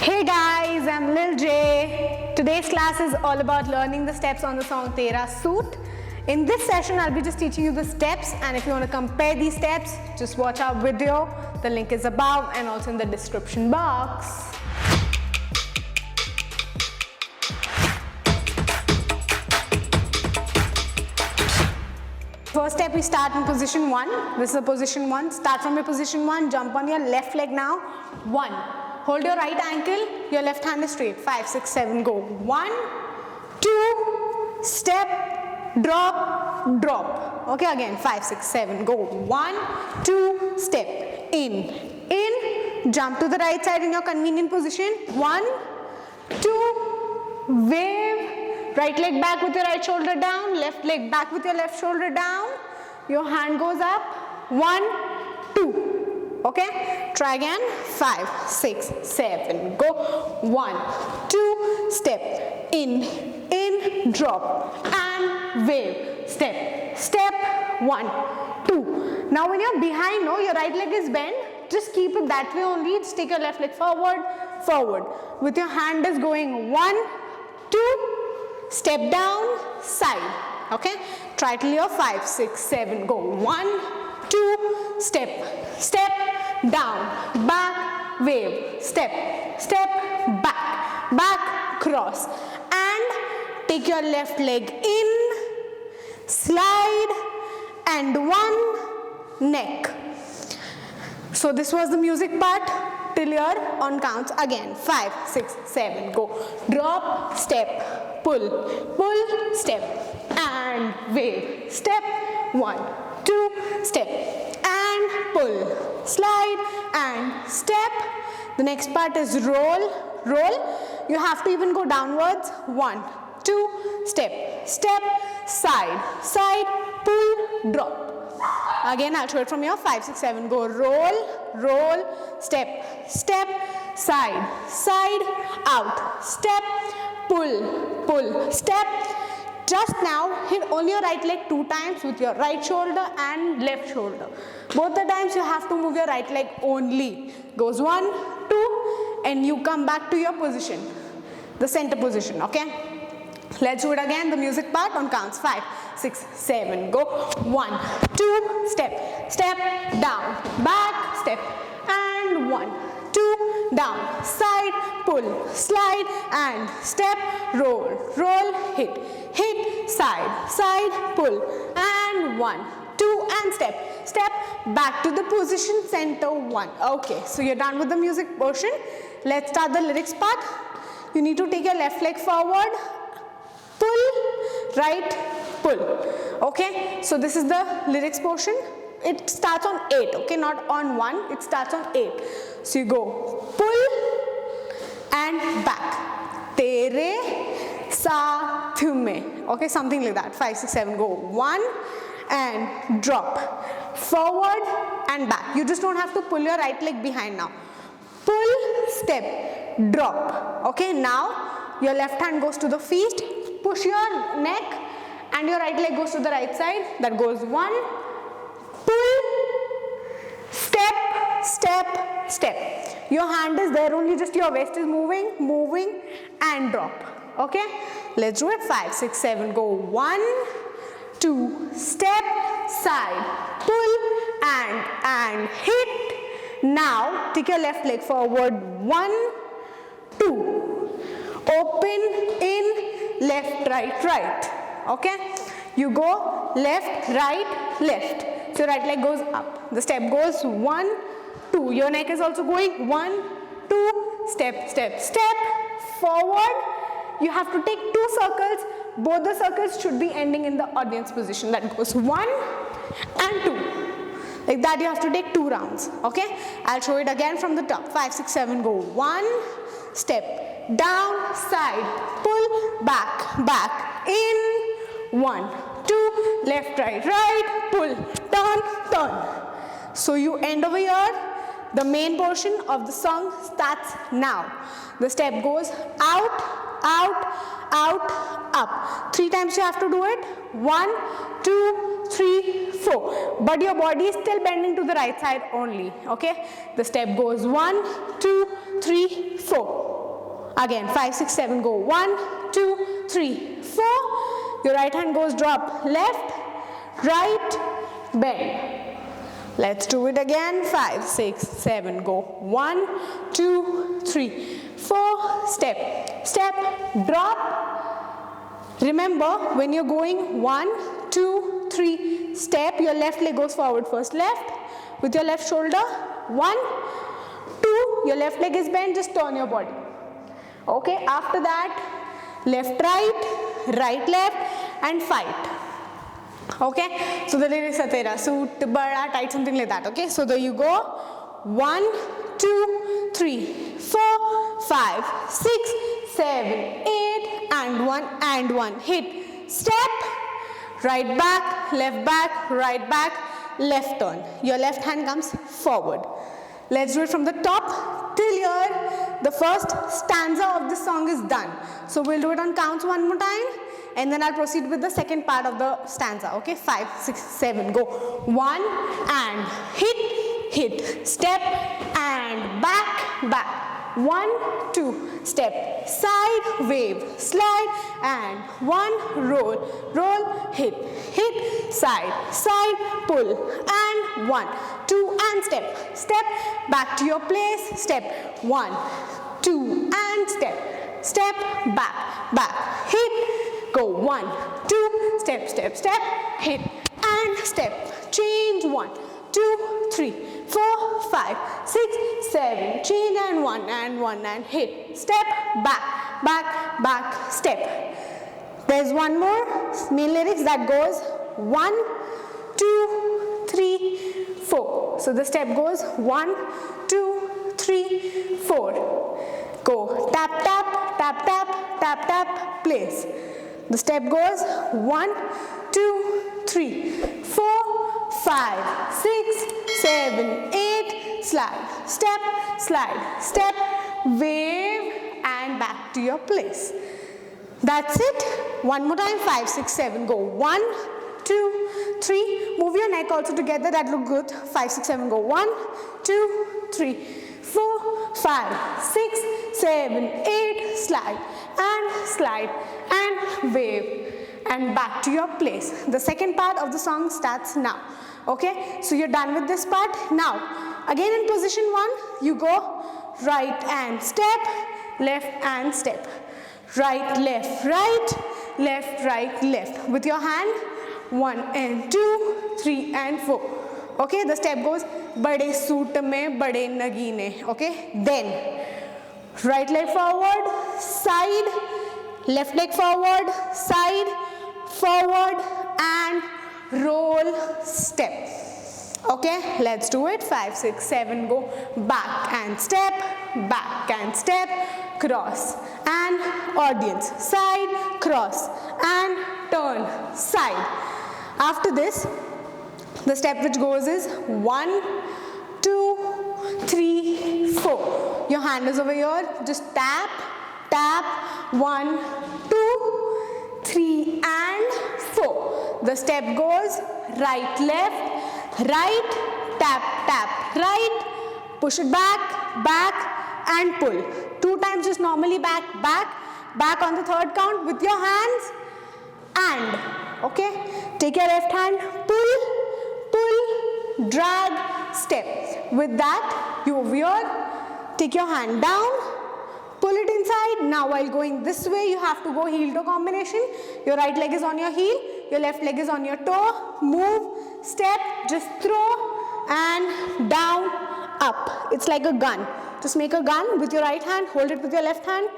Hey guys, I'm Lil J. Today's class is all about learning the steps on the song Tera Suit. In this session, I'll be just teaching you the steps, and if you want to compare these steps, just watch our video. The link is above and also in the description box. First step, we start in position 1. This is a position 1. Start from your position 1, jump on your left leg now. 1. Hold your right ankle, your left hand is straight. 5, 6, 7, go. 1, 2, step, drop, drop. Okay, again, 5, 6, 7, go. 1, 2, step, in, jump to the right side in your convenient position. 1, 2, wave, right leg back with your right shoulder down, left leg back with your left shoulder down. Your hand goes up. 1, 2. Okay, try again. 5, 6, 7, go. 1, 2, step, in, drop, and wave. Step, step, 1, 2. Now when you're behind, no, your right leg is bent. Just keep it that way only. Just take your left leg forward, forward. With your hand is going 1, 2, step down, side. Okay, try till you're 5, 6, 7, go. 1, 2, step, step, down, back, wave, step, step, back, back, cross, and take your left leg in, slide, and 1, neck. So this was the music part. Till here on counts again. 5, 6, 7, go. Drop, step, pull, pull, step, and wave, step, 1, 2, step, and pull, slide, and step. The next part is roll, roll. You have to even go downwards. 1, 2, step, step, side, side, pull, drop. Again, I'll show it from here. 5, 6, 7, go. Roll, roll, step, step, side, side, out, step, pull, pull, step. Just now, hit only your right leg 2 times with your right shoulder and left shoulder. Both the times you have to move your right leg only. Goes 1, 2, and you come back to your position, the center position, okay? Let's do it again, the music part on counts. 5, 6, 7, go. 1, 2, step, step, down, back, step, and 1, 2, down, side, pull, slide, and step, roll, roll, hit, hit, side, side, pull, and 1, 2, and step, step, back to the position, center 1. Okay, so you're done with the music portion. Let's start the lyrics part. You need to take your left leg forward, pull, right, pull. Okay, so this is the lyrics portion. It starts on 8, okay, not on 1, it starts on 8. So you go pull and back. Tere saath mein. Okay, something like that. 5, 6, 7, go. 1 and drop. Forward and back. You just don't have to pull your right leg behind now. Pull, step, drop. Okay, now your left hand goes to the feet. Push your neck and your right leg goes to the right side. That goes 1, pull, step, step, step. Your hand is there only, just your waist is moving, moving, and drop. Okay, let's do it. 5, 6, 7, go. 1, 2, step, side, pull, and hit. Now take your left leg forward. 1, 2, open, in, left, right, right. Okay, you go left, right, left. So right leg goes up. The step goes 1, 2. Your neck is also going 1, 2, step, step, step, forward. You have to take 2 circles. Both the circles should be ending in the audience position. That goes 1 and 2. Like that you have to take 2 rounds. Okay, I'll show it again from the top. 5, 6, 7, go. 1, step, down, side, pull, back, back, in, 1, 2, left, right, right, pull, turn, turn. So you end over here. The main portion of the song starts now. The step goes out, out, out, up. 3 times you have to do it. 1, 2, 3, 4. But your body is still bending to the right side only. Okay. The step goes 1, 2, 3, 4. Again, 5, 6, 7, go. 1, 2, 3, 4. Your right hand goes drop. Left, right, bend. Let's do it again. 5, 6, 7, go. 1, 2, 3, 4. Step, step, drop. Remember, when you're going 1, 2, 3, step, your left leg goes forward first. Left, with your left shoulder. 1, 2, your left leg is bent, just turn your body. Okay, after that, left, right, right, left, and fight. Okay, so the lyrics are tera suit, bada, tight, something like that. Okay, so there you go. 1, 2, 3, 4, 5, 6, 7, 8, and 1, hit. Step, right back, right back, left turn. Your left hand comes forward. Let's do it from the top till here. The first stanza of the song is done. So we'll do it on counts one more time, and then I'll proceed with the second part of the stanza. Okay, 5, 6, 7, go. 1 and hit, step and back. 1, 2, step, side, wave, slide, and 1, roll, hit, side, pull, and 1, 2, and step, back to your place, step, 1, 2, and step, back, hit, go, 1, 2, step, hit, and step, change, 1, 2, 3, 4, 5, 6, 7, change, and 1, and hit, step, back, step. There's one more main lyrics that goes 1, 2, 3, 4. So the step goes 1, 2, 3, 4. Go tap, place. The step goes 1, 2, 3, 4, 5, 6, 7, 8, step, wave, and back to your place. That's it. One more time. 5, 6, 7, go. 1, 2, 3. Move your neck also together. That look good. 5, 6, 7, go. 1, 2, 3, 4, 5, 6, 7, 8. Slide and wave and back to your place. The second part of the song starts now. Okay, so you're done with this part. Now, again in position 1, you go right and step, left and step. Right, left, right, left. With your hand, 1 and 2, 3 and 4. Okay, the step goes, bade suit mein bade nagine. Okay, then right leg forward, side, left leg forward, side, forward, and roll, step. Okay, let's do it. 5, 6, 7, go. Back and step, cross and audience, side, cross and turn, side. After this, the step which goes is 1, 2, 3, 4. Your hand is over here. Just tap, 1, 2, 3 and 4. The step goes right, left, right, tap, right, push it back and pull. 2 times just normally back on the third count with your hands and, okay, take your left hand, pull, drag, step. With that, you over here, take your hand down, pull it inside. Now while going this way, you have to go heel-toe combination. Your right leg is on your heel, your left leg is on your toe. Move, step, just throw and down, up. It's like a gun. Just make a gun with your right hand, hold it with your left hand,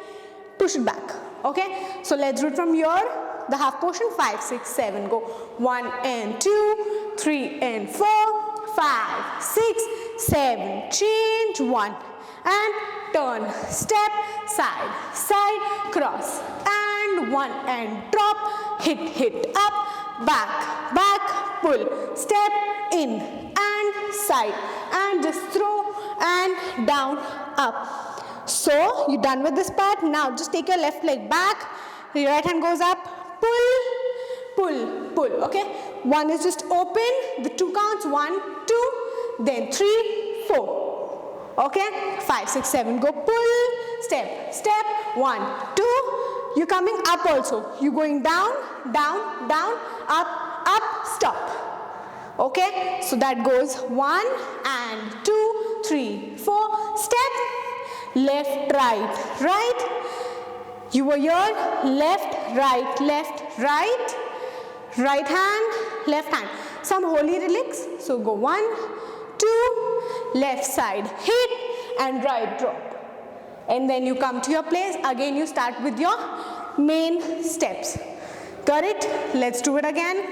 push it back. Okay, so let's do it from here. The half portion, 5, 6, 7, go. 1 and 2, 3 and 4, 5, 6, 7, change, 1 and turn, step, side, cross and 1 and drop, hit, up, back, pull, step, in and side and just throw and down, up. So you're done with this part. Now just take your left leg back, your right hand goes up, pull, okay. 1 is just open, the 2 counts, 1, 2, then 3, 4. Okay, 5, 6, 7, go pull, step, step, 1, 2, you're coming up also, you're going down, down, down, up, stop, okay, so that goes 1 and 2, 3, 4, step, left, right, right, you were here, left, right, right hand, left hand, some holy relics, so go 1, 2, left side, hit, and right drop. And then you come to your place, again you start with your main steps. Got it? Let's do it again.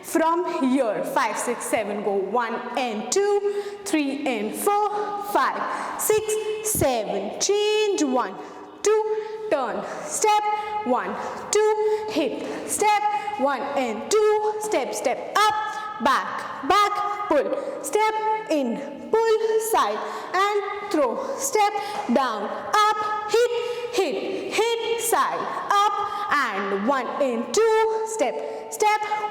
From here, 5, 6, 7, go 1 and 2, 3 and 4, 5, 6, 7, change 1, 2, turn, step, 1, 2, hit, step, 1 and 2, step, step up, back, pull, step, in, pull, side and throw, step, down, up, hit, side, up and 1 and 2, step,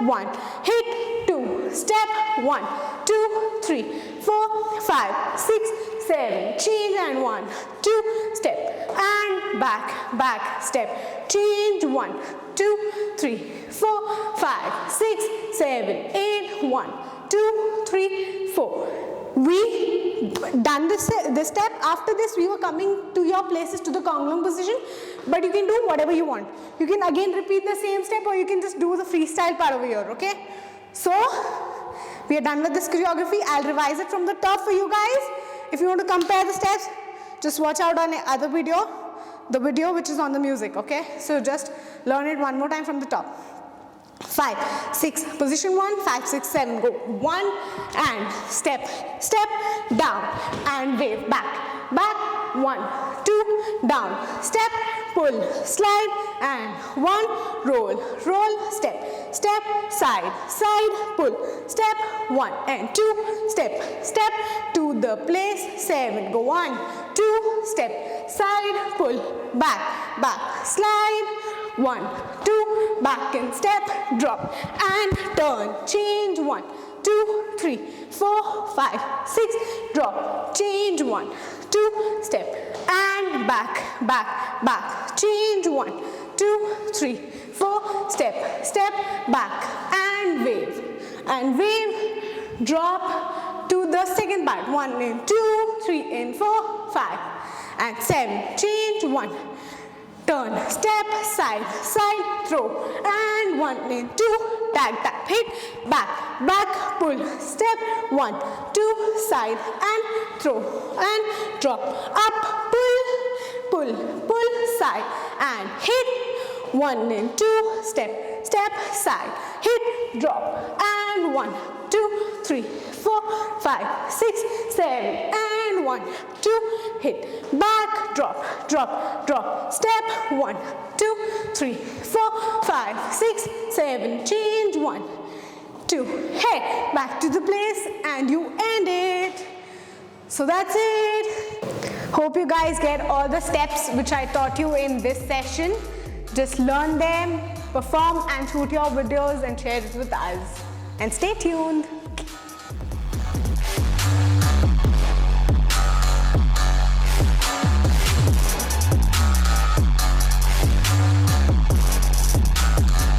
1, hit, 2, step, 1, 2, 3, 4, 5, 6, 7, change and 1, 2, step and back, step, change 1, 2, 3, 4, 5, 6, 7, 8, 1, 2, 3, 4. We done this step. After this we were coming to your places to the Konglung position, but you can do whatever you want. You can again repeat the same step, or you can just do the freestyle part over here, okay? So we are done with this choreography. I'll revise it from the top for you guys. If you want to compare the steps, just watch out on other video, the video which is on the music, okay? So just learn it one more time from the top. 5, 6, position 1, 5, 6, 7, go 1 and step, down and wave, back, 1, 2, down, step, pull, slide and 1, roll, step, side, pull, step, 1 and 2, step, to the place, 7, go 1, 2, step, side, pull, back, slide, 1, 2, back and step, drop and turn, change 1, 2, 3, 4, 5, 6, drop, change 1, 2, step and back, change 1, 2, 3, 4, step, back and wave, drop to the second part, 1 and 2, 3 and 4, 5 and 7, change 1, turn, step, side, throw, and 1 and 2, tap, hit, back, pull, step, 1, 2, side, and throw, and drop, up, pull, side, and hit, 1 and 2, step, side, hit, drop, and 1, 2, 3, 4, 5, 6, 7, and 1, 2, hit, back, drop, step, 1, 2, 3, 4, 5, 6, 7, change, 1, 2, head back to the place and you end it. So that's it. Hope you guys get all the steps which I taught you in this session. Just learn them, perform and shoot your videos and share it with us. And stay tuned.